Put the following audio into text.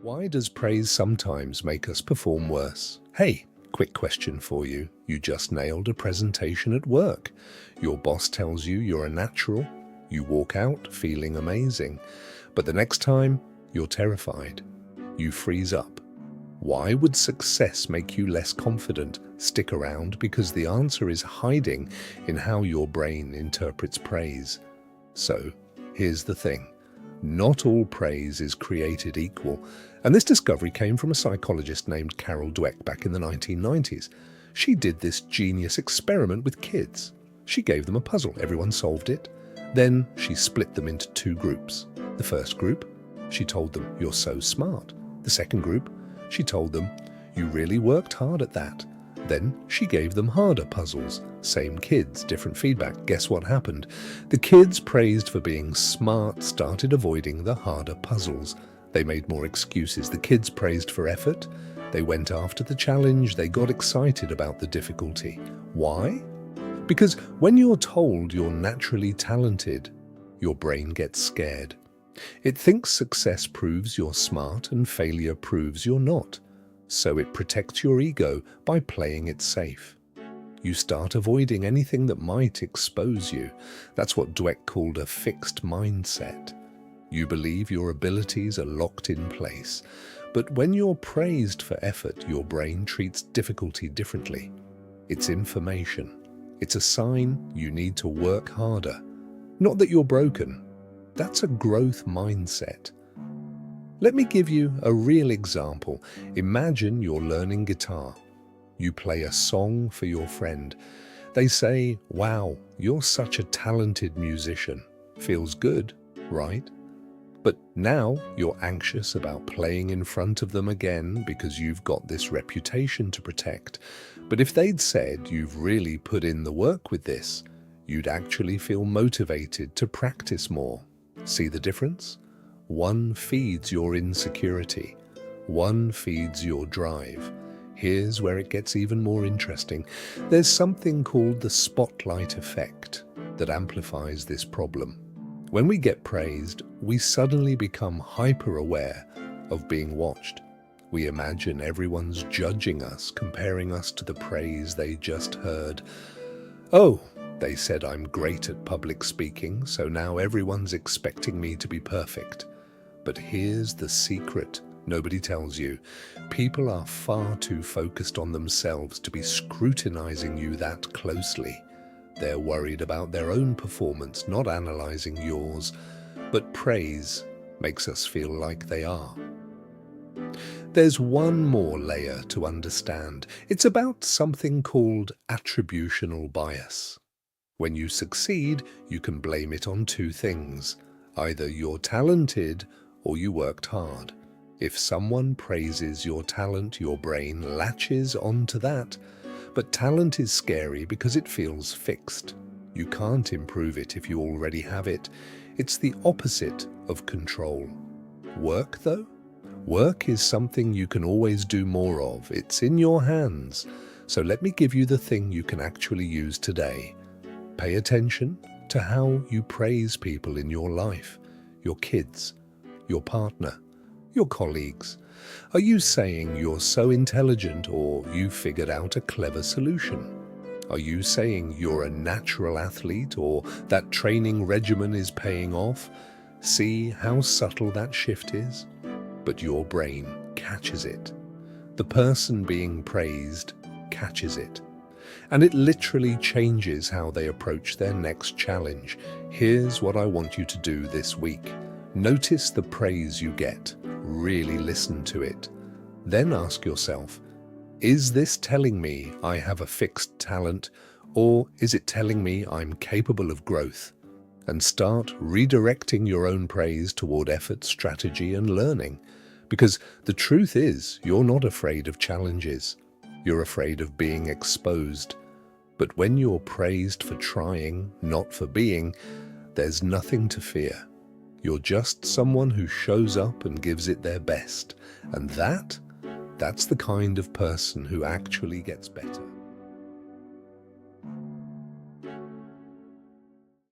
Why does praise sometimes make us perform worse? Hey, quick question for you. You just nailed a presentation at work. Your boss tells you you're a natural. You walk out feeling amazing. But the next time, you're terrified. You freeze up. Why would success make you less confident? Stick around because the answer is hiding in how your brain interprets praise. So, here's the thing. Not all praise is created equal, and this discovery came from a psychologist named Carol Dweck back in the 1990s. She did this genius experiment with kids. She gave them a puzzle, everyone solved it. Then she split them into two groups. The first group, she told them, "You're so smart." The second group, she told them, "You really worked hard at that." Then she gave them harder puzzles. Same kids, different feedback. Guess what happened? The kids praised for being smart started avoiding the harder puzzles. They made more excuses. The kids praised for effort. They went after the challenge. They got excited about the difficulty. Why? Because when you're told you're naturally talented, your brain gets scared. It thinks success proves you're smart and failure proves you're not. So it protects your ego by playing it safe. You start avoiding anything that might expose you. That's what Dweck called a fixed mindset. You believe your abilities are locked in place. But when you're praised for effort, your brain treats difficulty differently. It's information. It's a sign you need to work harder. Not that you're broken. That's a growth mindset. Let me give you a real example. Imagine you're learning guitar. You play a song for your friend. They say, "Wow, you're such a talented musician." Feels good, right? But now you're anxious about playing in front of them again because you've got this reputation to protect. But if they'd said you've really put in the work with this, you'd actually feel motivated to practice more. See the difference? One feeds your insecurity. One feeds your drive. Here's where it gets even more interesting. There's something called the spotlight effect that amplifies this problem. When we get praised, we suddenly become hyper-aware of being watched. We imagine everyone's judging us, comparing us to the praise they just heard. Oh, they said I'm great at public speaking, so now everyone's expecting me to be perfect. But here's the secret nobody tells you. People are far too focused on themselves to be scrutinizing you that closely. They're worried about their own performance, not analyzing yours. But praise makes us feel like they are. There's one more layer to understand. It's about something called attributional bias. When you succeed, you can blame it on two things. Either you're talented or you worked hard. If someone praises your talent, your brain latches onto that. But talent is scary because it feels fixed. You can't improve it if you already have it. It's the opposite of control. Work, though? Work is something you can always do more of. It's in your hands. So let me give you the thing you can actually use today. Pay attention to how you praise people in your life, your kids, your partner, your colleagues. Are you saying you're so intelligent or you figured out a clever solution? Are you saying you're a natural athlete or that training regimen is paying off? See how subtle that shift is? But your brain catches it. The person being praised catches it. And it literally changes how they approach their next challenge. Here's what I want you to do this week. Notice the praise you get. Really listen to it. Then ask yourself, is this telling me I have a fixed talent, or is it telling me I'm capable of growth? And start redirecting your own praise toward effort, strategy, and learning. Because the truth is, you're not afraid of challenges. You're afraid of being exposed. But when you're praised for trying, not for being, there's nothing to fear. You're just someone who shows up and gives it their best. And that's the kind of person who actually gets better.